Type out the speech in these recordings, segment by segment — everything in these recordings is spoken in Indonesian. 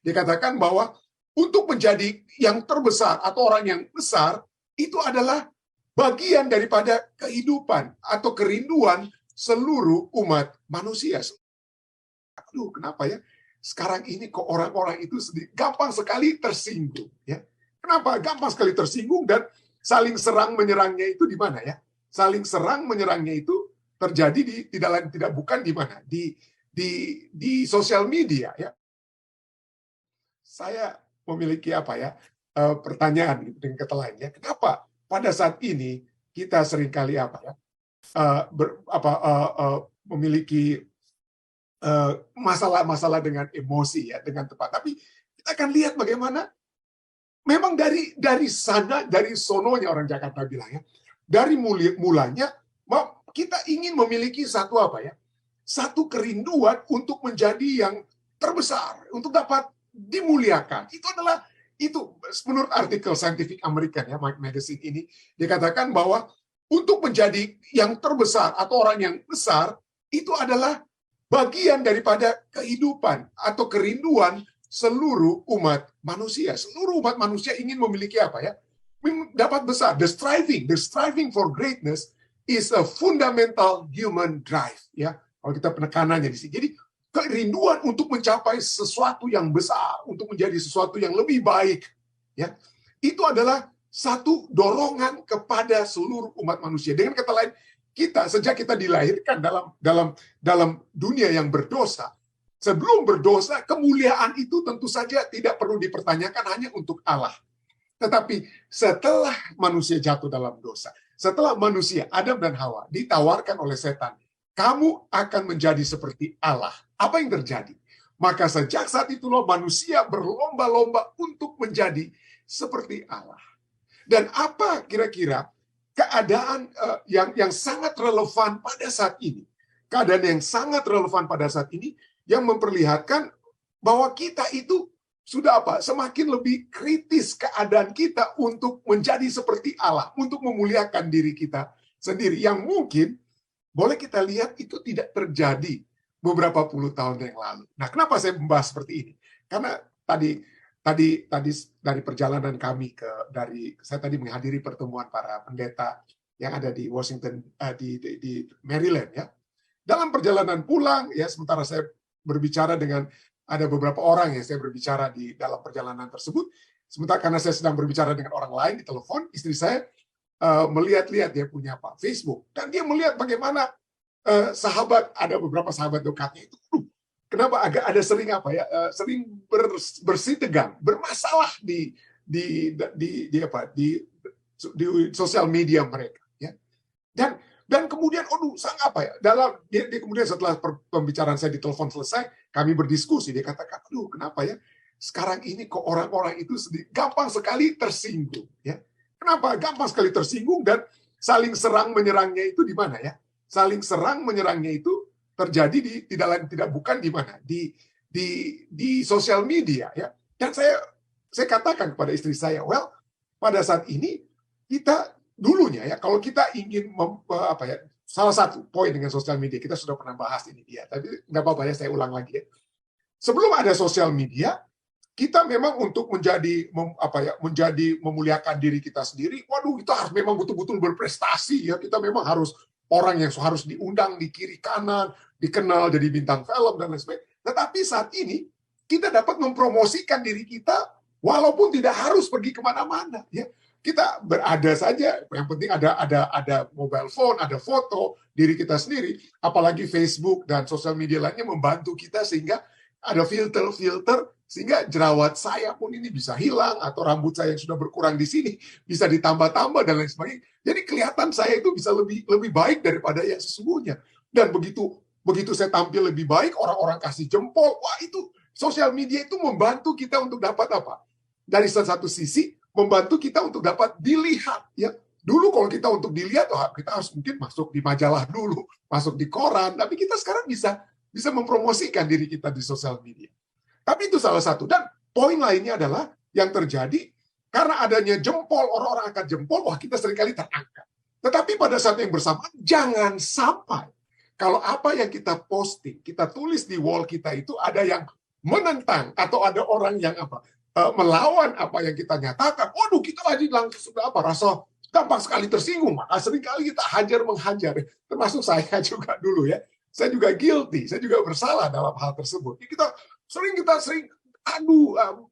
Dikatakan bahwa untuk menjadi yang terbesar atau orang yang besar, itu adalah bagian daripada kehidupan atau kerinduan seluruh umat manusia. Aduh, kenapa ya? Sekarang ini kok orang-orang itu gampang sekali tersinggung. Ya. Kenapa? Gampang sekali tersinggung dan saling serang menyerangnya itu di mana ya? Saling serang menyerangnya itu terjadi tidak bukan di mana? Di sosial media ya. Saya memiliki apa ya? Pertanyaan dengan kata lain ya. Kenapa pada saat ini kita seringkali apa ya? Memiliki masalah-masalah dengan emosi ya, dengan tepat. Tapi kita akan lihat bagaimana memang dari sana, dari sononya orang Jakarta bilang ya, dari mulanya kita ingin memiliki satu apa ya, satu kerinduan untuk menjadi yang terbesar, untuk dapat dimuliakan. Itu menurut artikel Scientific American ya, Mike Magazine ini dikatakan bahwa untuk menjadi yang terbesar atau orang yang besar itu adalah bagian daripada kehidupan atau kerinduan seluruh umat manusia. Seluruh umat manusia ingin memiliki apa ya? Dapat besar. The striving for greatness is a fundamental human drive. Ya, kalau kita penekanannya di sini. Jadi kerinduan untuk mencapai sesuatu yang besar, untuk menjadi sesuatu yang lebih baik, ya, itu adalah satu dorongan kepada seluruh umat manusia. Dengan kata lain, sejak kita dilahirkan dalam dunia yang berdosa, sebelum berdosa, kemuliaan itu tentu saja tidak perlu dipertanyakan hanya untuk Allah. Tetapi setelah manusia jatuh dalam dosa, setelah manusia Adam dan Hawa ditawarkan oleh setan, kamu akan menjadi seperti Allah. Apa yang terjadi? Maka sejak saat itulah manusia berlomba-lomba untuk menjadi seperti Allah. Dan apa kira-kira keadaan yang sangat relevan pada saat ini? Keadaan yang sangat relevan pada saat ini yang memperlihatkan bahwa kita itu sudah apa? Semakin lebih kritis keadaan kita untuk menjadi seperti Allah, untuk memuliakan diri kita sendiri. Yang mungkin boleh kita lihat itu tidak terjadi beberapa puluh tahun yang lalu. Nah, kenapa saya membahas seperti ini? Karena tadi dari perjalanan kami saya tadi menghadiri pertemuan para pendeta yang ada di Washington, di Maryland ya. Dalam perjalanan pulang ya, sementara saya berbicara dengan ada beberapa orang yang saya berbicara di dalam perjalanan tersebut. Sementara karena saya sedang berbicara dengan orang lain di telepon, istri saya melihat-lihat dia punya Facebook dan dia melihat bagaimana ada beberapa sahabat dekatnya itu, kenapa ada sering sering bersitegang, bermasalah di sosial media mereka, ya. Dan kemudian, dia kemudian setelah pembicaraan saya di telepon selesai, kami berdiskusi, dia katakan, kenapa ya sekarang ini kok orang-orang itu gampang sekali tersinggung, ya. Kenapa gampang sekali tersinggung dan saling serang menyerangnya itu di mana ya? Saling serang menyerangnya itu terjadi tidak bukan di mana? Di sosial media ya. Dan saya katakan kepada istri saya, pada saat ini kita dulunya ya, kalau kita ingin salah satu poin dengan sosial media, kita sudah pernah bahas ini dia, tapi nggak apa-apa ya, saya ulang lagi ya. Sebelum ada sosial media, kita memang untuk menjadi memuliakan diri kita sendiri, kita harus memang betul-betul berprestasi ya, kita memang harus orang yang harus diundang di kiri kanan, dikenal jadi bintang film dan lain sebagainya. Tetapi saat ini kita dapat mempromosikan diri kita walaupun tidak harus pergi kemana-mana ya. Kita berada saja, yang penting ada mobile phone, ada foto diri kita sendiri, apalagi Facebook dan sosial media lainnya membantu kita sehingga ada filter sehingga jerawat saya pun ini bisa hilang atau rambut saya yang sudah berkurang di sini bisa ditambah-tambah dan lain sebagainya. Jadi kelihatan saya itu bisa lebih baik daripada yang sesungguhnya. Dan begitu saya tampil lebih baik, orang-orang kasih jempol, itu sosial media itu membantu kita untuk dapat apa? Dari satu sisi membantu kita untuk dapat dilihat ya. Dulu kalau kita untuk dilihat kita harus mungkin masuk di majalah dulu, masuk di koran, tapi kita sekarang bisa mempromosikan diri kita di sosial media. Tapi itu salah satu. Dan poin lainnya adalah yang terjadi karena adanya jempol, orang-orang akan jempol, kita seringkali terangkat. Tetapi pada saat yang bersamaan, jangan sampai kalau apa yang kita posting, kita tulis di wall kita itu ada yang menentang atau ada orang yang melawan apa yang kita nyatakan, waduh kita lagi langsung rasa gampang sekali tersinggung, maka seringkali kita hajar menghajar, termasuk saya juga dulu ya. Saya juga guilty, saya juga bersalah dalam hal tersebut. Kita sering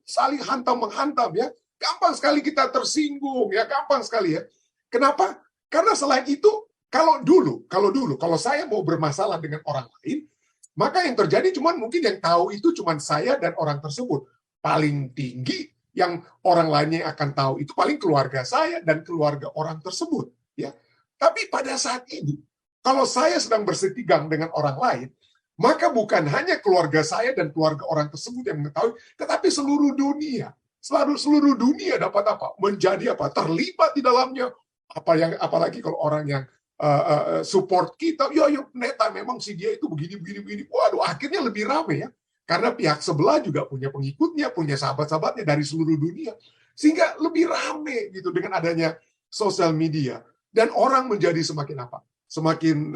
saling hantam menghantam ya. Gampang sekali kita tersinggung ya, gampang sekali ya. Kenapa? Karena selain itu, kalau saya mau bermasalah dengan orang lain, maka yang terjadi mungkin yang tahu itu cuman saya dan orang tersebut. Paling tinggi yang orang lainnya akan tahu itu paling keluarga saya dan keluarga orang tersebut ya. Tapi pada saat ini kalau saya sedang bersitegang dengan orang lain, maka bukan hanya keluarga saya dan keluarga orang tersebut yang mengetahui, tetapi seluruh dunia. Seluruh dunia dapat menjadi terlibat di dalamnya. Apalagi kalau orang yang support kita, yo neta memang si dia itu begini. Waduh, akhirnya lebih ramai ya. Karena pihak sebelah juga punya pengikutnya, punya sahabat-sahabatnya dari seluruh dunia. Sehingga lebih ramai gitu dengan adanya sosial media. Dan orang menjadi semakin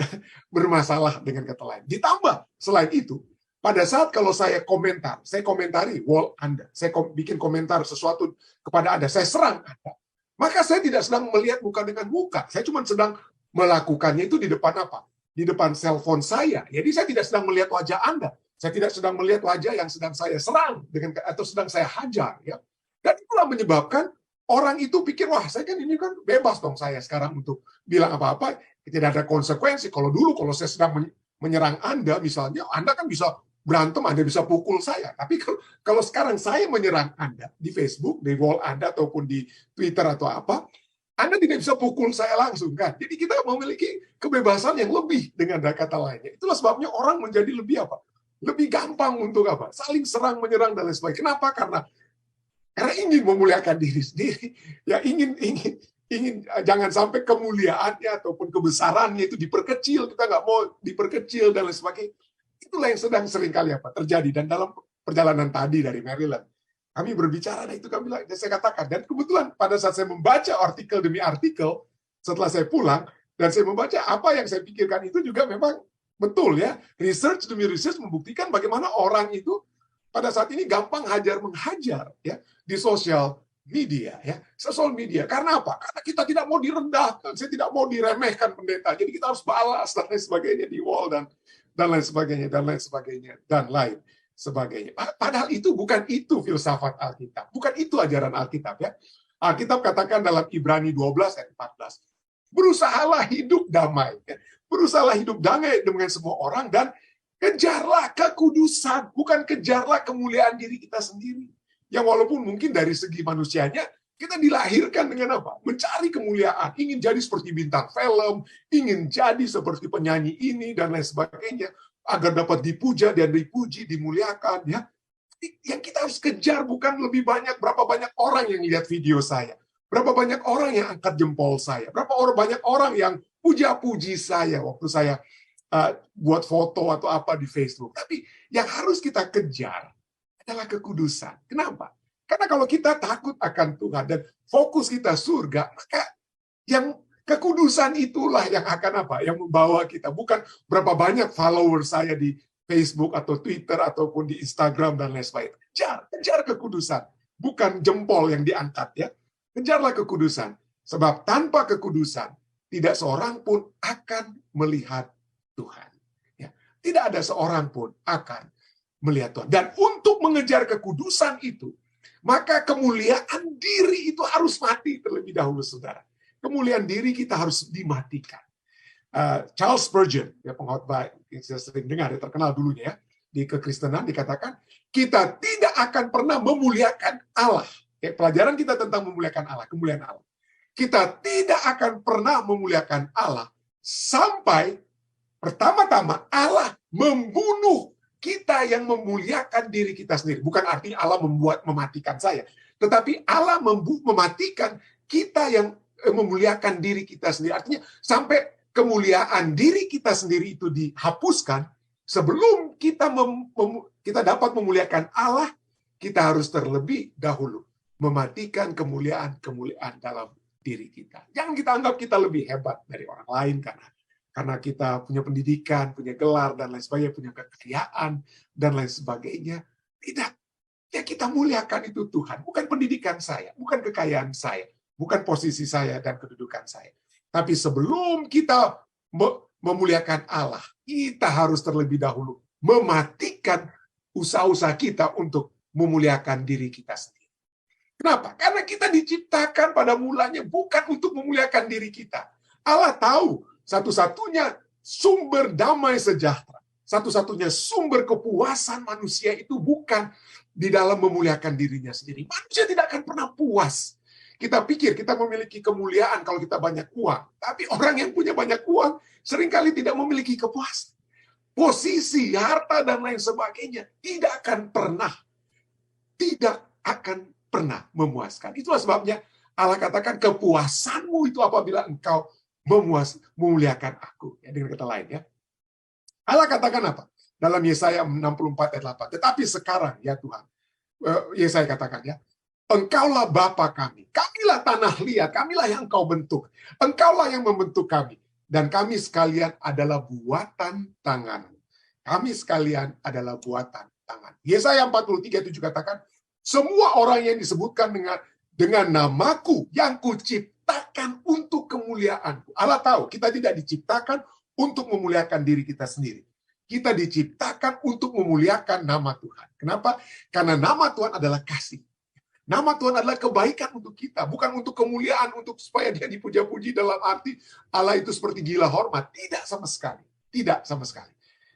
bermasalah dengan kata lain. Ditambah, selain itu, pada saat kalau saya komentari wall Anda, saya bikin komentar sesuatu kepada Anda, saya serang Anda, maka saya tidak sedang melihat muka dengan muka. Saya cuma sedang melakukannya itu di depan Di depan cellphone saya. Jadi saya tidak sedang melihat wajah Anda. Saya tidak sedang melihat wajah yang sedang saya serang atau sedang saya hajar ya. Dan itulah menyebabkan orang itu pikir, wah saya kan ini kan bebas dong saya sekarang untuk bilang apa-apa, tidak ada konsekuensi. Kalau saya sedang menyerang Anda misalnya, Anda kan bisa berantem, Anda bisa pukul saya. Tapi kalau sekarang saya menyerang Anda di Facebook, di wall Anda ataupun di Twitter atau apa, Anda tidak bisa pukul saya langsung kan. Jadi kita memiliki kebebasan yang lebih dengan kata lainnya. Itulah sebabnya orang menjadi lebih gampang untuk saling serang menyerang dan lain sebagainya. Kenapa? Karena ingin memuliakan diri sendiri. Ya ingin jangan sampai kemuliaannya ataupun kebesarannya itu diperkecil. Kita nggak mau diperkecil dan lain sebagainya. Itulah yang sedang seringkali terjadi. Dan dalam perjalanan tadi dari Maryland, kami berbicara, itu saya katakan. Dan kebetulan pada saat saya membaca artikel demi artikel, setelah saya pulang, dan saya membaca apa yang saya pikirkan itu juga memang betul ya. Research demi research membuktikan bagaimana orang itu pada saat ini gampang hajar menghajar ya di sosial media ya. Sosial media. Karena apa? Karena kita tidak mau direndahkan, saya tidak mau diremehkan pendeta. Jadi kita harus balas dan lain sebagainya di wall dan lain sebagainya. Padahal bukan itu filsafat Alkitab. Bukan itu ajaran Alkitab ya. Alkitab katakan dalam Ibrani 12 ayat 14, berusahalah hidup damai. Berusahalah hidup damai dengan semua orang dan kejarlah kekudusan, bukan kejarlah kemuliaan diri kita sendiri. Yang walaupun mungkin dari segi manusianya kita dilahirkan dengan mencari kemuliaan, ingin jadi seperti bintang film, ingin jadi seperti penyanyi ini dan lain sebagainya, agar dapat dipuja dan dipuji, dimuliakan ya. Yang kita harus kejar bukan lebih banyak berapa banyak orang yang lihat video saya, berapa banyak orang yang angkat jempol saya, berapa banyak orang yang puja-puji saya waktu saya buat foto atau apa di Facebook. Tapi yang harus kita kejar adalah kekudusan. Kenapa? Karena kalau kita takut akan Tuhan dan fokus kita surga, maka yang kekudusan itulah yang akan yang membawa kita. Bukan berapa banyak follower saya di Facebook atau Twitter ataupun di Instagram dan lain sebagainya. Kejar kekudusan. Bukan jempol yang diangkat ya. Kejarlah kekudusan. Sebab tanpa kekudusan, tidak seorang pun akan melihat Tuhan. Ya. Tidak ada seorang pun akan melihat Tuhan. Dan untuk mengejar kekudusan itu, maka kemuliaan diri itu harus mati terlebih dahulu, saudara. Kemuliaan diri kita harus dimatikan. Charles Spurgeon, ya pengkhotbah yang saya sering dengar, ya, terkenal dulunya ya, di kekristenan dikatakan, kita tidak akan pernah memuliakan Allah. Ya, pelajaran kita tentang memuliakan Allah, kemuliaan Allah. Kita tidak akan pernah memuliakan Allah sampai pertama-tama Allah membunuh kita yang memuliakan diri kita sendiri. Bukan artinya Allah mematikan saya, tetapi Allah mematikan kita yang memuliakan diri kita sendiri. Artinya sampai kemuliaan diri kita sendiri itu dihapuskan, sebelum kita dapat memuliakan Allah, kita harus terlebih dahulu mematikan kemuliaan dalam diri kita. Jangan kita anggap kita lebih hebat dari orang lain karena kita punya pendidikan, punya gelar dan lain sebagainya, punya kekayaan dan lain sebagainya. Tidak. Ya kita muliakan itu Tuhan. Bukan pendidikan saya, bukan kekayaan saya, bukan posisi saya dan kedudukan saya. Tapi sebelum kita memuliakan Allah, kita harus terlebih dahulu mematikan usaha-usaha kita untuk memuliakan diri kita sendiri. Kenapa? Karena kita diciptakan pada mulanya bukan untuk memuliakan diri kita. Allah tahu satu-satunya sumber damai sejahtera, satu-satunya sumber kepuasan manusia itu bukan di dalam memuliakan dirinya sendiri. Manusia tidak akan pernah puas. Kita pikir kita memiliki kemuliaan kalau kita banyak uang. Tapi orang yang punya banyak uang seringkali tidak memiliki kepuasan. Posisi, harta, dan lain sebagainya tidak akan pernah memuaskan. Itulah sebabnya Allah katakan kepuasanmu itu apabila engkau memuliakan aku. Ya, dengan kata lain ya. Allah katakan apa? Dalam Yesaya 64 ayat 8. Tetapi sekarang ya Tuhan, Yesaya katakan ya, Engkaulah Bapa kami, kamilah tanah liat, kamilah yang Engkau bentuk, Engkaulah yang membentuk kami, dan kami sekalian adalah buatan tangan. Kami sekalian adalah buatan tangan. Yesaya 43 itu juga katakan, semua orang yang disebutkan dengan namaku yang kuciptakan untuk kemuliaanku. Allah tahu kita tidak diciptakan untuk memuliakan diri kita sendiri. Kita diciptakan untuk memuliakan nama Tuhan. Kenapa? Karena nama Tuhan adalah kasih. Nama Tuhan adalah kebaikan untuk kita, bukan untuk kemuliaan, untuk supaya dia dipuja-puji dalam arti Allah itu seperti gila hormat. Tidak sama sekali. Tidak sama sekali.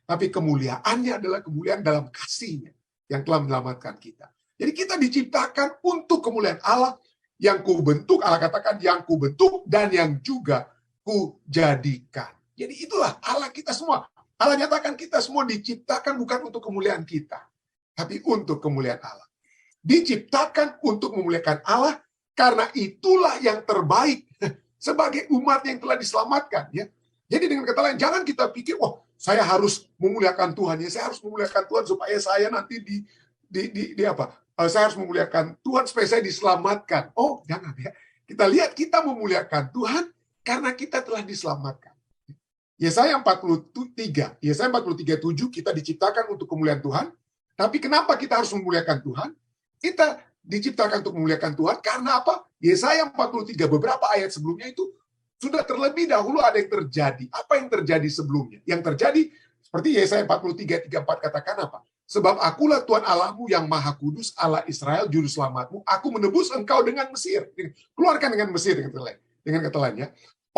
Tapi kemuliaannya adalah kemuliaan dalam kasihnya yang telah menyelamatkan kita. Jadi kita diciptakan untuk kemuliaan Allah yang kubentuk, Allah katakan yang kubentuk dan yang juga kujadikan. Jadi itulah Allah kita semua. Allah nyatakan kita semua diciptakan bukan untuk kemuliaan kita, tapi untuk kemuliaan Allah. Diciptakan untuk memuliakan Allah karena itulah yang terbaik sebagai umat yang telah diselamatkan. Ya. Jadi dengan kata lain, jangan kita pikir, wah saya harus memuliakan Tuhan. Ya, saya harus memuliakan Tuhan supaya saya nanti saya harus memuliakan Tuhan supaya saya diselamatkan. Oh, jangan ya. Kita lihat kita memuliakan Tuhan karena kita telah diselamatkan. Yesaya 43, Yesaya 43:7 kita diciptakan untuk kemuliaan Tuhan. Tapi kenapa kita harus memuliakan Tuhan? Kita diciptakan untuk memuliakan Tuhan karena apa? Yesaya 43 beberapa ayat sebelumnya itu sudah terlebih dahulu ada yang terjadi. Apa yang terjadi sebelumnya? Yang terjadi seperti Yesaya 43:3-4 katakan apa? Sebab akulah Tuhan Allahmu yang maha kudus, Allah Israel, juru selamatmu. Aku menebus engkau dengan Mesir. Keluarkan dengan Mesir dengan kata lain ya.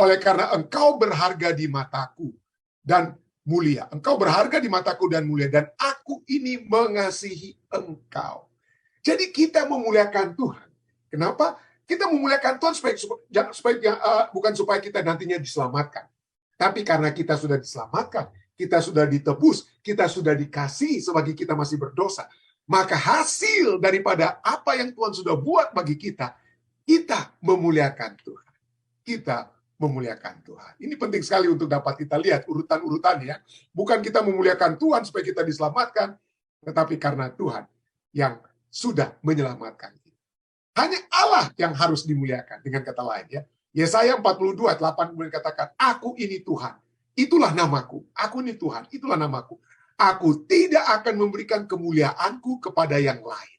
Oleh karena engkau berharga di mataku dan mulia. Engkau berharga di mataku dan mulia. Dan aku ini mengasihi engkau. Jadi kita memuliakan Tuhan. Kenapa? Kita memuliakan Tuhan bukan supaya kita nantinya diselamatkan. Tapi karena kita sudah diselamatkan, kita sudah ditebus, kita sudah dikasihi selagi kita masih berdosa. Maka hasil daripada apa yang Tuhan sudah buat bagi kita, kita memuliakan Tuhan. Kita memuliakan Tuhan. Ini penting sekali untuk dapat kita lihat urutan-urutannya. Bukan kita memuliakan Tuhan supaya kita diselamatkan, tetapi karena Tuhan yang sudah menyelamatkan kita. Hanya Allah yang harus dimuliakan, dengan kata lain ya. Yesaya 42:8 katakan, aku ini Tuhan, itulah namaku. Aku ini Tuhan, itulah namaku. Aku tidak akan memberikan kemuliaanku kepada yang lain.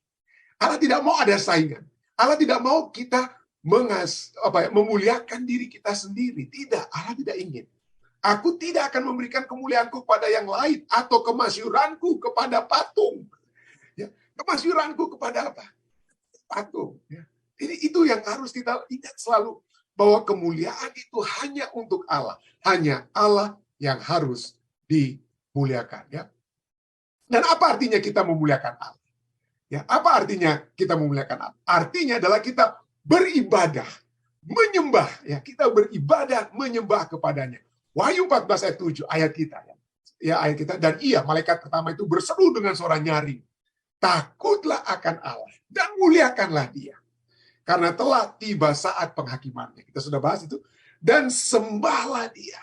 Allah tidak mau ada saingan. Allah tidak mau kita memuliakan diri kita sendiri. Tidak, Allah tidak ingin. Aku tidak akan memberikan kemuliaanku kepada yang lain atau kemasyuranku kepada patung. Ya, kemasyuranku kepada apa? Patung. Ya. Ini itu yang harus kita ingat selalu, bahwa kemuliaan itu hanya untuk Allah. Hanya Allah yang harus dimuliakan. Ya. Dan apa artinya kita memuliakan Allah? Ya, apa artinya kita memuliakan Allah? Artinya adalah kita beribadah, menyembah, ya, kita beribadah, menyembah kepadanya. Wahyu 14 ayat 7 ayat kita ya. Ya, ayat kita, dan malaikat pertama itu berseru dengan suara nyaring, takutlah akan Allah dan muliakanlah Dia, karena telah tiba saat penghakimannya. Kita sudah bahas itu. Dan sembahlah Dia,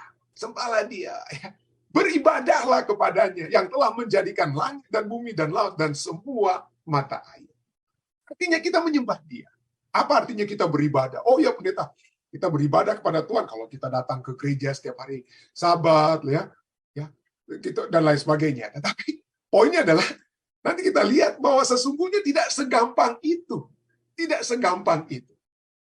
ya. Beribadahlah kepadanya yang telah menjadikan langit dan bumi dan laut dan semua mata air. Artinya kita menyembah Dia. Apa artinya kita beribadah? Oh ya pendeta, kita beribadah kepada Tuhan kalau kita datang ke gereja setiap hari Sabat, ya, gitu, dan lain sebagainya. Tetapi poinnya adalah Nanti kita lihat bahwa sesungguhnya tidak segampang itu. Tidak segampang itu.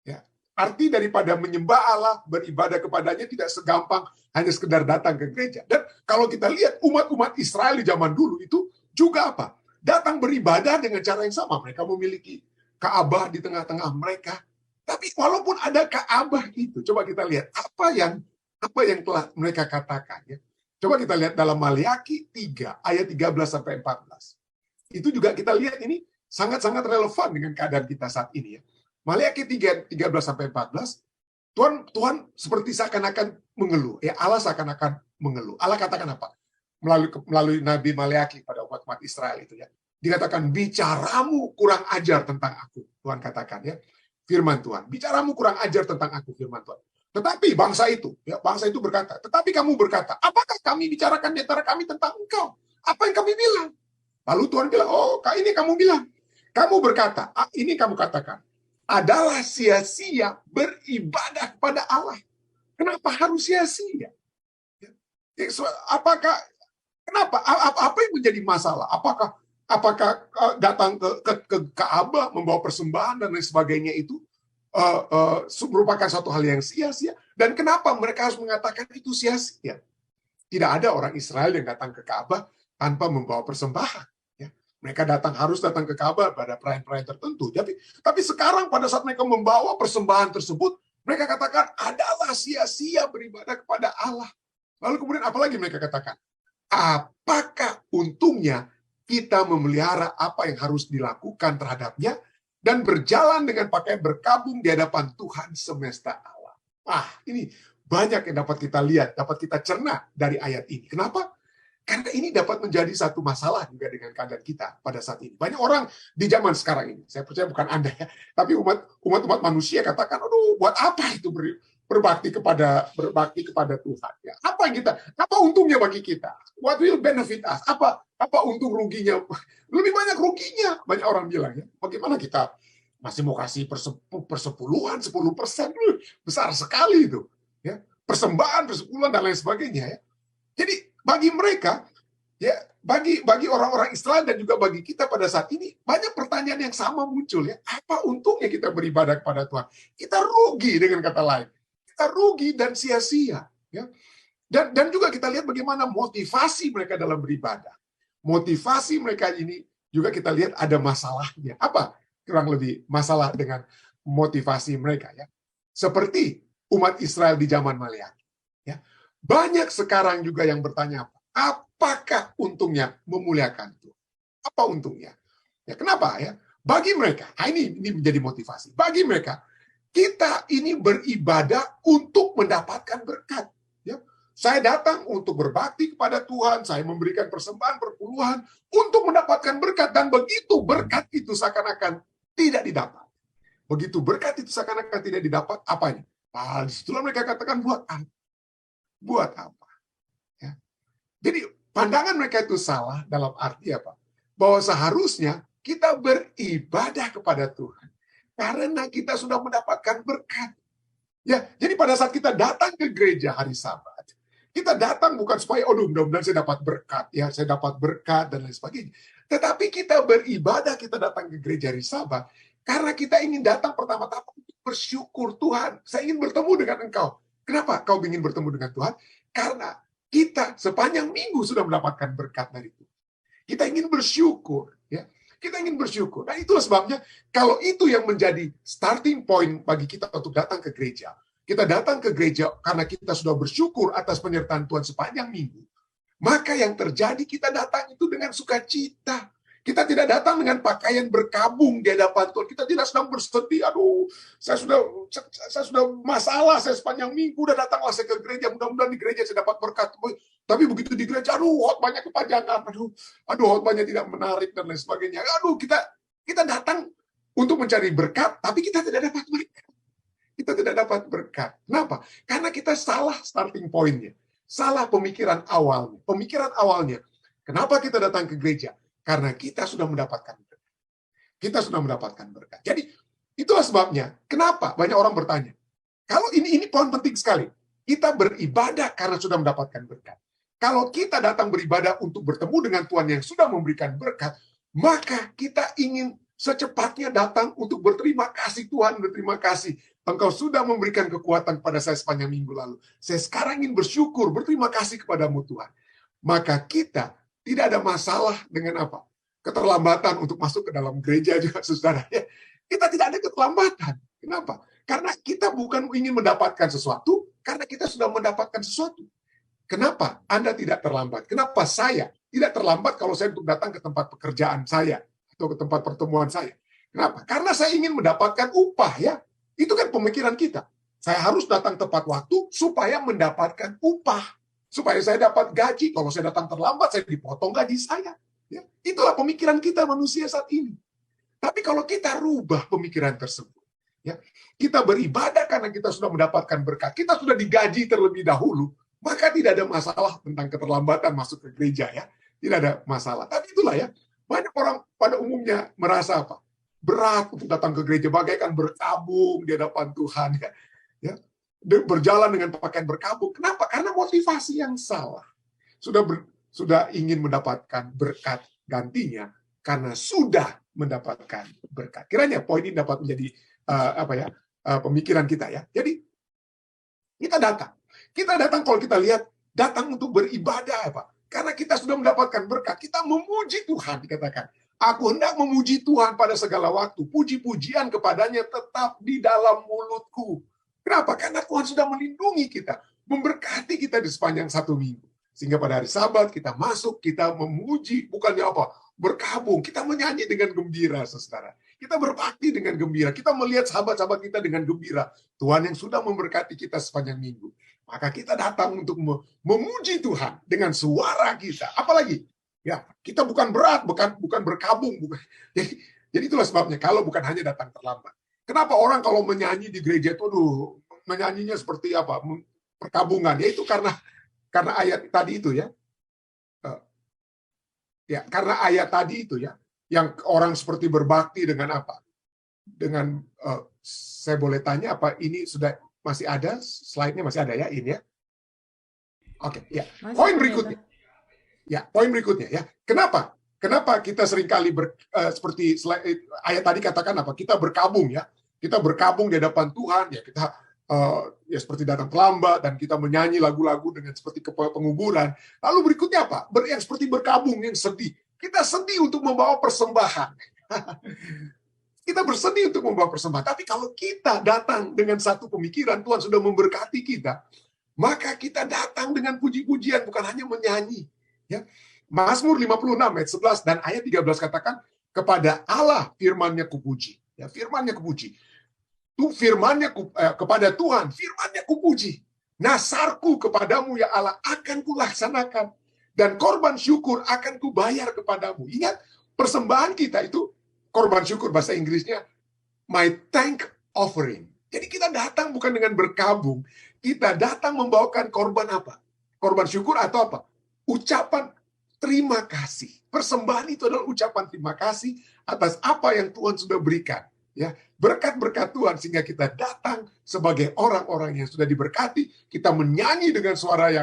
Ya. Arti daripada menyembah Allah, beribadah kepadanya tidak segampang hanya sekedar datang ke gereja. Dan kalau kita lihat umat-umat Israel di zaman dulu itu juga apa? Datang beribadah dengan cara yang sama. Mereka memiliki Ka'bah di tengah-tengah mereka. Tapi walaupun ada Ka'bah itu, coba kita lihat apa yang telah mereka katakan. Ya. Coba kita lihat dalam Maliaki 3 ayat 13-14. Itu juga kita lihat ini sangat-sangat relevan dengan keadaan kita saat ini ya. Maliaki 3 13-14, Tuhan seperti seakan-akan mengeluh. Ya, Allah seakan-akan mengeluh. Allah katakan apa? Melalui Nabi Maliaki pada umat Israel itu ya. Dikatakan bicaramu kurang ajar tentang aku. Tuhan katakan ya. Firman Tuhan, bicaramu kurang ajar tentang aku, firman Tuhan. Tetapi bangsa itu berkata, tetapi kamu berkata, apakah kami bicarakan di antara kami tentang engkau? Apa yang kami bilang? Lalu Tuhan bilang, oh ini kamu bilang. Kamu berkata, ini kamu katakan, adalah sia-sia beribadah kepada Allah. Kenapa harus sia-sia? Kenapa? Apa yang menjadi masalah? Apakah datang ke Ka'bah membawa persembahan dan lain sebagainya itu merupakan suatu hal yang sia-sia? Dan kenapa mereka harus mengatakan itu sia-sia? Tidak ada orang Israel yang datang ke Ka'bah tanpa membawa persembahan. Ya. Mereka harus datang ke Ka'bah pada perayaan-perayaan tertentu. Tapi sekarang pada saat mereka membawa persembahan tersebut, mereka katakan adalah sia-sia beribadah kepada Allah. Lalu kemudian apa lagi mereka katakan? Apakah untungnya kita memelihara apa yang harus dilakukan terhadapnya dan berjalan dengan pakaian berkabung di hadapan Tuhan semesta alam. Ini banyak yang dapat kita lihat, dapat kita cerna dari ayat ini. Kenapa? Karena ini dapat menjadi satu masalah juga dengan keadaan kita pada saat ini. Banyak orang di zaman sekarang ini, saya percaya bukan Anda ya, tapi umat manusia katakan, aduh, buat apa itu berbakti kepada Tuhan? Ya, apa untungnya bagi kita? What will benefit us? Apa untung ruginya? Lebih banyak ruginya, banyak orang bilang ya. Bagaimana kita masih mau kasih persepuluhan, 10%, besar sekali itu. Ya, persembahan, persepuluhan dan lain sebagainya ya. Jadi bagi mereka, ya bagi orang-orang Israel dan juga bagi kita pada saat ini banyak pertanyaan yang sama muncul ya. Apa untungnya kita beribadah kepada Tuhan? Kita rugi dengan kata lain. Kita rugi dan sia-sia ya. Dan juga kita lihat bagaimana motivasi mereka dalam beribadah. Motivasi mereka ini juga kita lihat ada masalahnya. Apa kurang lebih masalah dengan motivasi mereka ya? Seperti umat Israel di zaman Maliaki ya. Banyak sekarang juga yang bertanya, apakah untungnya memuliakan Tuhan? Apa untungnya? Ya, kenapa ya? Bagi mereka, ini menjadi motivasi. Bagi mereka, kita ini beribadah untuk mendapatkan berkat. Ya. Saya datang untuk berbakti kepada Tuhan, saya memberikan persembahan perpuluhan untuk mendapatkan berkat. Dan begitu berkat itu seakan-akan tidak didapat. Begitu berkat itu seakan-akan tidak didapat, apanya? Disitulah mereka katakan, buat apa? Ya. Jadi pandangan mereka itu salah dalam arti apa? Bahwa seharusnya kita beribadah kepada Tuhan karena kita sudah mendapatkan berkat. Ya, jadi pada saat kita datang ke gereja hari Sabat, kita datang bukan supaya mudah-mudahan saya dapat berkat, ya saya dapat berkat dan lain sebagainya. Tetapi kita beribadah, kita datang ke gereja hari Sabat karena kita ingin datang pertama-tama untuk bersyukur Tuhan. Saya ingin bertemu dengan Engkau. Kenapa kau ingin bertemu dengan Tuhan? Karena kita sepanjang minggu sudah mendapatkan berkat dari Tuhan. Kita ingin bersyukur, ya. Kita ingin bersyukur. Nah, itulah sebabnya kalau itu yang menjadi starting point bagi kita untuk datang ke gereja. Kita datang ke gereja karena kita sudah bersyukur atas penyertaan Tuhan sepanjang minggu. Maka yang terjadi kita datang itu dengan sukacita. Kita tidak datang dengan pakaian berkabung di hadapan Tuhan. Kita tidak sedang bersedih. Aduh, saya sudah masalah. Saya sepanjang minggu udah datanglah saya ke gereja. Mudah-mudahan di gereja saya dapat berkat. Tapi begitu di gereja, khotbahnya kepanjangan. Aduh, khotbahnya tidak menarik dan lain sebagainya. Kita datang untuk mencari berkat, tapi kita tidak dapat berkat. Kita tidak dapat berkat. Kenapa? Karena kita salah starting point-nya. Salah pemikiran awalnya. Pemikiran awalnya, kenapa kita datang ke gereja? Karena kita sudah mendapatkan berkat. Kita sudah mendapatkan berkat. Jadi, itulah sebabnya, kenapa banyak orang bertanya. Kalau ini poin penting sekali. Kita beribadah karena sudah mendapatkan berkat. Kalau kita datang beribadah untuk bertemu dengan Tuhan yang sudah memberikan berkat, maka kita ingin secepatnya datang untuk berterima kasih. Tuhan, berterima kasih. Engkau sudah memberikan kekuatan kepada saya sepanjang minggu lalu. Saya sekarang ingin bersyukur, berterima kasih kepadamu Tuhan. Maka kita tidak ada masalah dengan apa? Keterlambatan untuk masuk ke dalam gereja juga, saudara. Kita tidak ada keterlambatan. Kenapa? Karena kita bukan ingin mendapatkan sesuatu, karena kita sudah mendapatkan sesuatu. Kenapa Anda tidak terlambat? Kenapa saya tidak terlambat kalau saya untuk datang ke tempat pekerjaan saya atau ke tempat pertemuan saya? Kenapa? Karena saya ingin mendapatkan upah, ya. Itu kan pemikiran kita. Saya harus datang tepat waktu supaya mendapatkan upah. Supaya saya dapat gaji. Kalau saya datang terlambat, saya dipotong gaji saya. Ya. Itulah pemikiran kita manusia saat ini. Tapi kalau kita rubah pemikiran tersebut, ya, kita beribadah karena kita sudah mendapatkan berkat, kita sudah digaji terlebih dahulu, maka tidak ada masalah tentang keterlambatan masuk ke gereja, ya. Tidak ada masalah. Tapi itulah, ya, banyak orang pada umumnya merasa apa? Berat untuk datang ke gereja, bagaikan berkabung di hadapan Tuhan, ya. Ya. Berjalan dengan pakaian berkabung. Kenapa? Karena motivasi yang salah. Sudah ingin mendapatkan berkat gantinya karena sudah mendapatkan berkat. Kiranya poin ini dapat menjadi pemikiran kita, ya. Jadi kita datang. Kita datang kalau kita lihat datang untuk beribadah, Pak. Karena kita sudah mendapatkan berkat, kita memuji Tuhan, dikatakan. Aku hendak memuji Tuhan pada segala waktu. Puji-pujian kepadanya tetap di dalam mulutku. Kenapa? Karena Tuhan sudah melindungi kita, memberkati kita di sepanjang satu minggu. Sehingga pada hari Sabat kita masuk, kita memuji, bukannya apa? Berkabung, kita menyanyi dengan gembira, saudara. Kita berbakti dengan gembira. Kita melihat sahabat-sahabat kita dengan gembira. Tuhan yang sudah memberkati kita sepanjang minggu. Maka kita datang untuk memuji Tuhan dengan suara kita. Apalagi? Ya, kita bukan berat, bukan berkabung. Jadi itulah sebabnya, kalau bukan hanya datang terlambat. Kenapa orang kalau menyanyi di gereja itu, menyanyinya seperti apa? Perkabungan. Ya itu karena ayat tadi itu, ya. Ya, karena ayat tadi itu, ya, yang orang seperti berbakti dengan apa? Dengan saya boleh tanya apa ini sudah masih ada slide-nya, masih ada, ya, ini, ya. Oke, ya. Poin berikutnya. Ya, poin berikutnya, ya. Kenapa kita seringkali seperti ayat tadi katakan apa? Kita berkabung, ya. Kita berkabung di hadapan Tuhan, ya. Kita ya seperti datang terlambat dan kita menyanyi lagu-lagu dengan seperti penguburan. Lalu berikutnya apa? Yang seperti berkabung, yang sedih. Kita sedih untuk membawa persembahan. Kita bersedih untuk membawa persembahan. Tapi kalau kita datang dengan satu pemikiran, Tuhan sudah memberkati kita, maka kita datang dengan puji-pujian, bukan hanya menyanyi. Ya. Mazmur 56 ayat 11 dan ayat 13 katakan, kepada Allah firman-Nya kupuji. Ya, firman-Nya kupuji. Firman-Nya kepada Tuhan, firman-Nya kupuji. Nasarku kepadamu ya Allah akan kulaksanakan, dan korban syukur akan kubayar kepadamu. Ingat, persembahan kita itu korban syukur, bahasa Inggrisnya my thank offering. Jadi kita datang bukan dengan berkabung, kita datang membawakan korban apa? Korban syukur atau apa? Ucapan terima kasih. Persembahan itu adalah ucapan terima kasih atas apa yang Tuhan sudah berikan. Ya, berkat-berkat Tuhan sehingga kita datang sebagai orang-orang yang sudah diberkati. Kita menyanyi dengan suara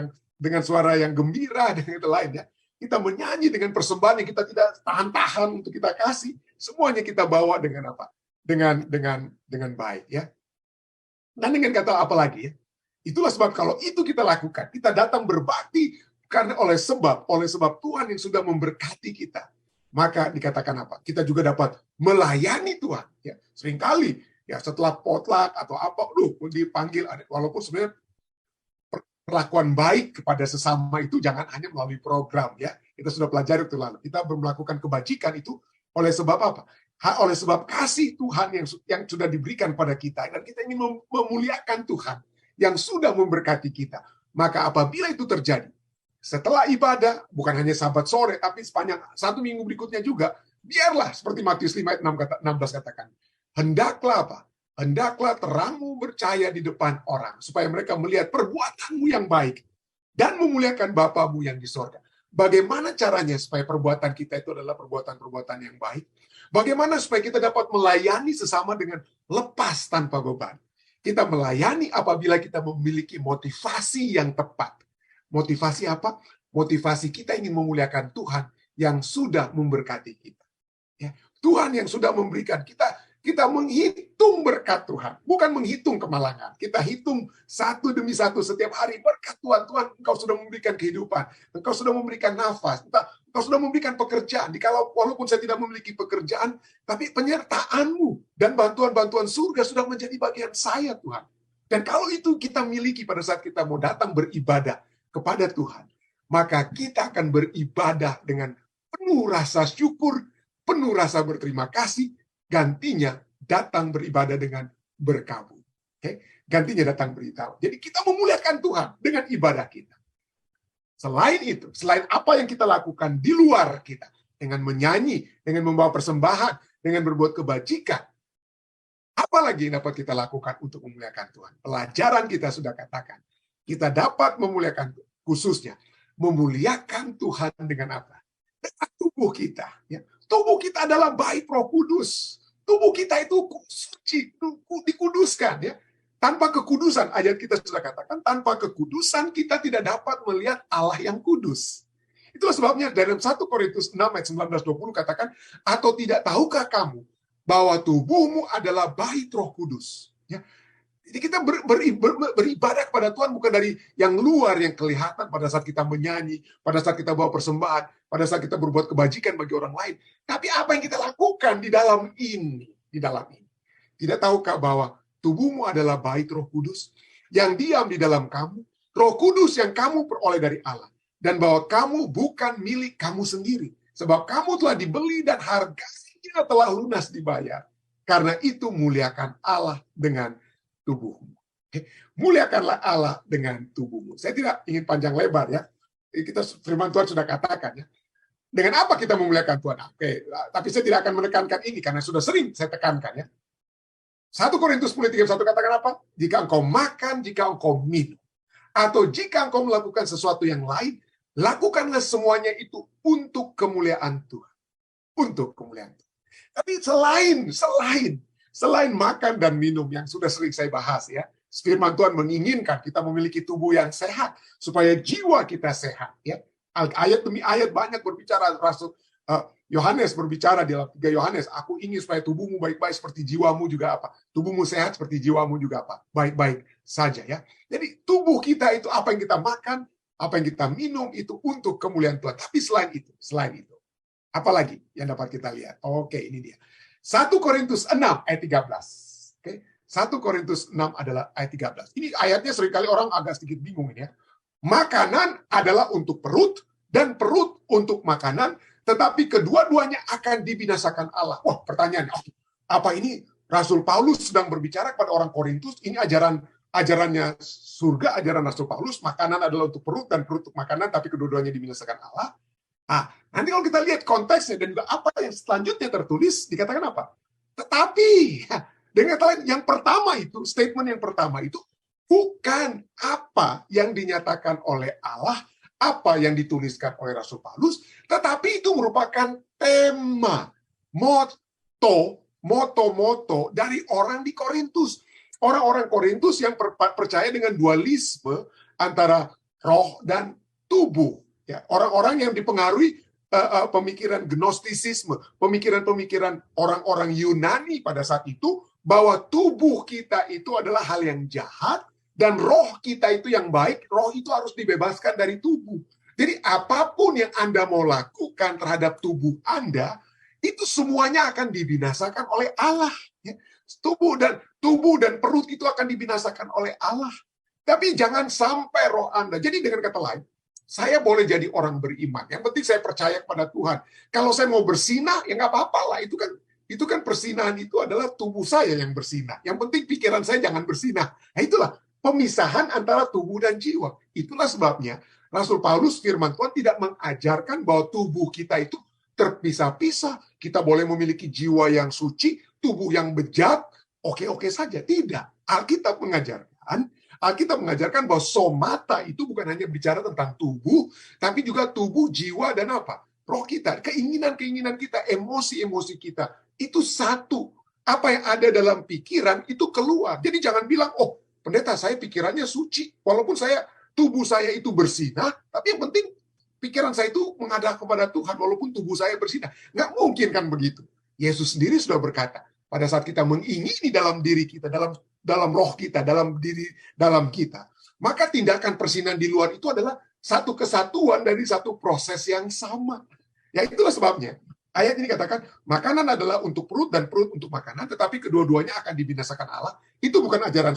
yang gembira dan yang lainnya. Kita menyanyi dengan persembahan yang kita tidak tahan-tahan untuk kita kasih. Semuanya kita bawa dengan apa? Dengan baik, ya. Dan dengan kata apa lagi, ya? Itulah sebab kalau itu kita lakukan, kita datang berbakti karena oleh sebab Tuhan yang sudah memberkati kita, maka dikatakan apa? Kita juga dapat melayani Tuhan. Ya, seringkali ya setelah potluck atau apa, dipanggil, walaupun sebenarnya perlakuan baik kepada sesama itu jangan hanya melalui program, ya. Kita sudah pelajari itu lalu. Kita melakukan kebajikan itu oleh sebab apa? Oleh sebab kasih Tuhan yang sudah diberikan pada kita, dan kita ingin memuliakan Tuhan yang sudah memberkati kita. Maka apabila itu terjadi, setelah ibadah, bukan hanya Sabat sore, tapi sepanjang satu minggu berikutnya juga, biarlah seperti Matius 5 ayat 16 katakan, hendaklah apa? Hendaklah terangmu bercahaya di depan orang, supaya mereka melihat perbuatanmu yang baik, dan memuliakan Bapamu yang di sorga. Bagaimana caranya supaya perbuatan kita itu adalah perbuatan-perbuatan yang baik? Bagaimana supaya kita dapat melayani sesama dengan lepas tanpa beban? Kita melayani apabila kita memiliki motivasi yang tepat. Motivasi apa? Motivasi kita ingin memuliakan Tuhan yang sudah memberkati kita. Ya, Tuhan yang sudah memberikan kita menghitung berkat Tuhan, bukan menghitung kemalangan. Kita hitung satu demi satu setiap hari berkat Tuhan. Tuhan, Engkau sudah memberikan kehidupan, Engkau sudah memberikan nafas, Engkau sudah memberikan pekerjaan. Walaupun saya tidak memiliki pekerjaan, tapi penyertaan-Mu dan bantuan-bantuan surga sudah menjadi bagian saya, Tuhan. Dan kalau itu kita miliki pada saat kita mau datang beribadah kepada Tuhan, maka kita akan beribadah dengan penuh rasa syukur, penuh rasa berterima kasih, gantinya datang beribadah dengan berkabut. Gantinya datang beribadah. Jadi kita memuliakan Tuhan dengan ibadah kita. Selain itu, selain apa yang kita lakukan di luar kita, dengan menyanyi, dengan membawa persembahan, dengan berbuat kebajikan, apa lagi yang dapat kita lakukan untuk memuliakan Tuhan? Pelajaran kita sudah katakan, kita dapat memuliakan Tuhan, khususnya memuliakan Tuhan dengan apa? Dengan tubuh kita. Ya. Tubuh kita adalah bait Roh Kudus. Tubuh kita itu suci, dikuduskan. Ya. Tanpa kekudusan, ayat kita sudah katakan, tanpa kekudusan kita tidak dapat melihat Allah yang kudus. Itulah sebabnya dalam 1 Korintus 6 ayat 19-20 katakan, atau tidak tahukah kamu bahwa tubuhmu adalah bait Roh Kudus. Ya. Jadi kita beribadah kepada Tuhan bukan dari yang luar yang kelihatan pada saat kita menyanyi, pada saat kita bawa persembahan, pada saat kita berbuat kebajikan bagi orang lain. Tapi apa yang kita lakukan di dalam ini? Di dalam ini. Tidak tahukah bahwa tubuhmu adalah bait Roh Kudus yang diam di dalam kamu, Roh Kudus yang kamu peroleh dari Allah, dan bahwa kamu bukan milik kamu sendiri, sebab kamu telah dibeli dan harganya telah lunas dibayar. Karena itu muliakan Allah dengan tubuhmu. Muliakanlah Allah dengan tubuhmu. Saya tidak ingin panjang lebar ya. Kita firman Tuhan sudah katakan ya. Dengan apa kita memuliakan Tuhan? Tapi saya tidak akan menekankan ini karena sudah sering saya tekankan ya. 1 Korintus 10:31 katakan apa? Jika engkau makan, jika engkau minum, atau jika engkau melakukan sesuatu yang lain, lakukanlah semuanya itu untuk kemuliaan Tuhan. Untuk kemuliaan Tuhan. Tapi selain makan dan minum yang sudah sering saya bahas ya, firman Tuhan menginginkan kita memiliki tubuh yang sehat supaya jiwa kita sehat ya. Ayat demi ayat banyak berbicara. Rasul Yohanes berbicara di dalam 3 Yohanes, aku ingin supaya tubuhmu baik-baik seperti jiwamu juga apa? Tubuhmu sehat seperti jiwamu juga apa? Baik-baik saja ya. Jadi tubuh kita itu apa yang kita makan, apa yang kita minum itu untuk kemuliaan Tuhan. Tapi selain itu, apalagi yang dapat kita lihat? Oke, ini dia. 1 Korintus 6 ayat 13. Oke. 1 Korintus 6 adalah ayat 13. Ini ayatnya seringkali orang agak sedikit bingung ini ya. Makanan adalah untuk perut dan perut untuk makanan, tetapi kedua-duanya akan dibinasakan Allah. Wah, pertanyaannya, apa ini Rasul Paulus sedang berbicara kepada orang Korintus? Ini ajarannya surga, ajaran Rasul Paulus, makanan adalah untuk perut dan perut untuk makanan, tapi kedua-duanya dibinasakan Allah. Nanti kalau kita lihat konteksnya dan juga apa yang selanjutnya tertulis, dikatakan apa? Tetapi, dengan kata lain, yang pertama itu, statement yang pertama itu, bukan apa yang dinyatakan oleh Allah, apa yang dituliskan oleh Rasul Paulus, tetapi itu merupakan tema, moto dari orang di Korintus. Orang-orang Korintus yang percaya dengan dualisme antara roh dan tubuh. Ya, orang-orang yang dipengaruhi pemikiran gnostisisme, pemikiran-pemikiran orang-orang Yunani pada saat itu, bahwa tubuh kita itu adalah hal yang jahat, dan roh kita itu yang baik, roh itu harus dibebaskan dari tubuh. Jadi apapun yang Anda mau lakukan terhadap tubuh Anda, itu semuanya akan dibinasakan oleh Allah. Ya. Tubuh dan perut itu akan dibinasakan oleh Allah. Tapi jangan sampai roh Anda. Jadi dengan kata lain, saya boleh jadi orang beriman. Yang penting saya percaya kepada Tuhan. Kalau saya mau bersinah, ya nggak apa-apa lah. Itu kan persinahan itu adalah tubuh saya yang bersinah. Yang penting pikiran saya jangan bersinah. Nah itulah pemisahan antara tubuh dan jiwa. Itulah sebabnya Rasul Paulus firman Tuhan tidak mengajarkan bahwa tubuh kita itu terpisah-pisah. Kita boleh memiliki jiwa yang suci, tubuh yang bejat, oke-oke saja. Tidak. Alkitab mengajarkan bahwa somata itu bukan hanya bicara tentang tubuh, tapi juga tubuh, jiwa, dan apa? Roh kita, keinginan-keinginan kita, emosi-emosi kita. Itu satu. Apa yang ada dalam pikiran itu keluar. Jadi jangan bilang, pendeta saya pikirannya suci. Walaupun tubuh saya itu bersinah, tapi yang penting pikiran saya itu menghadap kepada Tuhan walaupun tubuh saya bersinar. Nggak mungkin kan begitu. Yesus sendiri sudah berkata, pada saat kita mengingini dalam diri kita, dalam roh kita, dalam kita, maka tindakan persinan di luar itu adalah satu kesatuan dari satu proses yang sama. Ya itulah sebabnya. Ayat ini katakan, makanan adalah untuk perut dan perut untuk makanan, tetapi kedua-duanya akan dibinasakan Allah. Itu bukan ajaran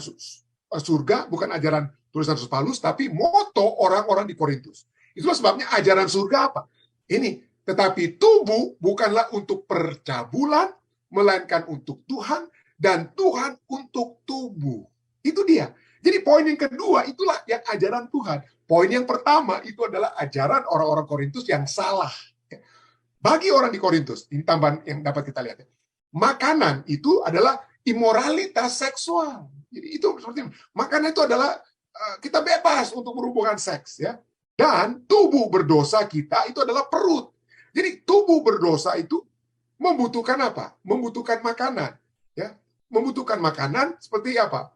surga, bukan ajaran tulisan Rasul Paulus, tapi moto orang-orang di Korintus. Itulah sebabnya ajaran surga apa? Ini, tetapi tubuh bukanlah untuk percabulan, melainkan untuk Tuhan, dan Tuhan untuk tubuh. Itu dia. Jadi poin yang kedua, itulah yang ajaran Tuhan. Poin yang pertama, itu adalah ajaran orang-orang Korintus yang salah. Bagi orang di Korintus, ini tambahan yang dapat kita lihat. Makanan itu adalah imoralitas seksual. Jadi itu seperti makanan itu adalah kita bebas untuk berhubungan seks, ya. Dan tubuh berdosa kita itu adalah perut. Jadi tubuh berdosa itu membutuhkan apa? Membutuhkan makanan, ya. Membutuhkan makanan seperti apa?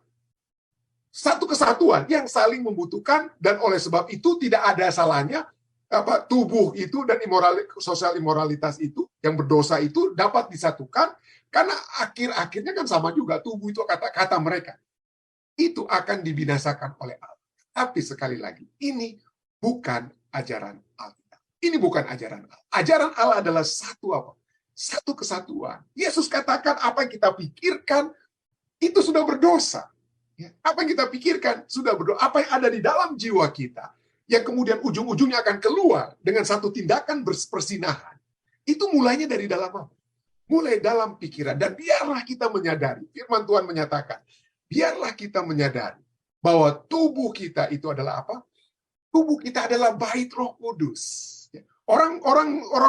Satu kesatuan yang saling membutuhkan, dan oleh sebab itu tidak ada salahnya tubuh itu dan sosial imoralitas itu yang berdosa itu dapat disatukan, karena akhir-akhirnya kan sama juga, tubuh itu kata mereka itu akan dibinasakan oleh Allah. Tapi sekali lagi, ini bukan ajaran Alkitab. Ini bukan ajaran Allah. Ajaran Allah adalah satu apa? Satu kesatuan. Yesus katakan apa yang kita pikirkan itu sudah berdosa. Apa yang kita pikirkan sudah berdosa. Apa yang ada di dalam jiwa kita yang kemudian ujung-ujungnya akan keluar dengan satu tindakan persinahan, itu mulainya dari dalam apa? Mulai dalam pikiran. Dan biarlah kita menyadari, firman Tuhan menyatakan, biarlah kita menyadari bahwa tubuh kita itu adalah apa? Tubuh kita adalah bait Roh Kudus. Orang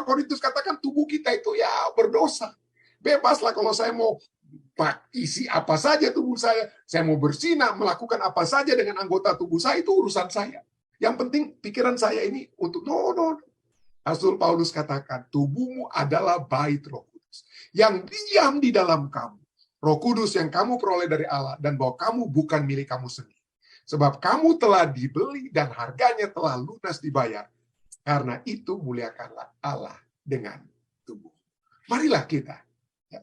Korintus katakan tubuh kita itu ya berdosa. Bebaslah kalau saya mau isi apa saja tubuh saya mau bersinah, melakukan apa saja dengan anggota tubuh saya, itu urusan saya. Yang penting pikiran saya ini untuk no. Rasul Paulus katakan, tubuhmu adalah bait Roh Kudus yang diam di dalam kamu. Roh Kudus yang kamu peroleh dari Allah, dan bahwa kamu bukan milik kamu sendiri. Sebab kamu telah dibeli dan harganya telah lunas dibayar. Karena itu muliakanlah Allah dengan tubuh. Marilah kita,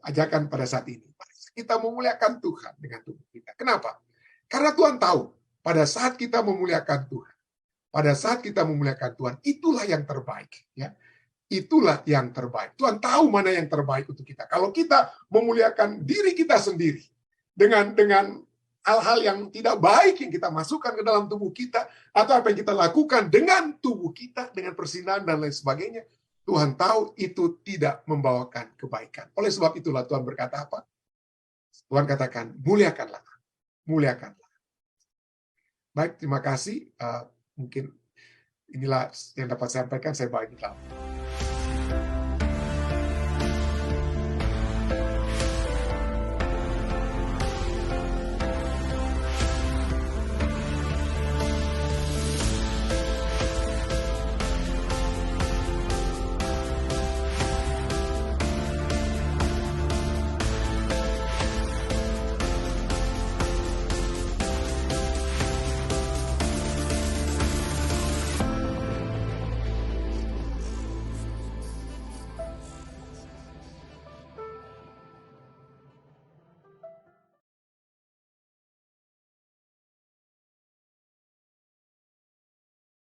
ajakan pada saat ini, kita memuliakan Tuhan dengan tubuh kita. Kenapa? Karena Tuhan tahu, pada saat kita memuliakan Tuhan, pada saat kita memuliakan Tuhan, itulah yang terbaik. Ya, itulah yang terbaik. Tuhan tahu mana yang terbaik untuk kita. Kalau kita memuliakan diri kita sendiri dengan hal-hal yang tidak baik yang kita masukkan ke dalam tubuh kita, atau apa yang kita lakukan dengan tubuh kita, dengan persinahan dan lain sebagainya, Tuhan tahu itu tidak membawakan kebaikan. Oleh sebab itulah Tuhan berkata apa? Tuhan katakan, muliakanlah. Muliakanlah. Baik, terima kasih. Mungkin inilah yang dapat saya sampaikan. Saya bagi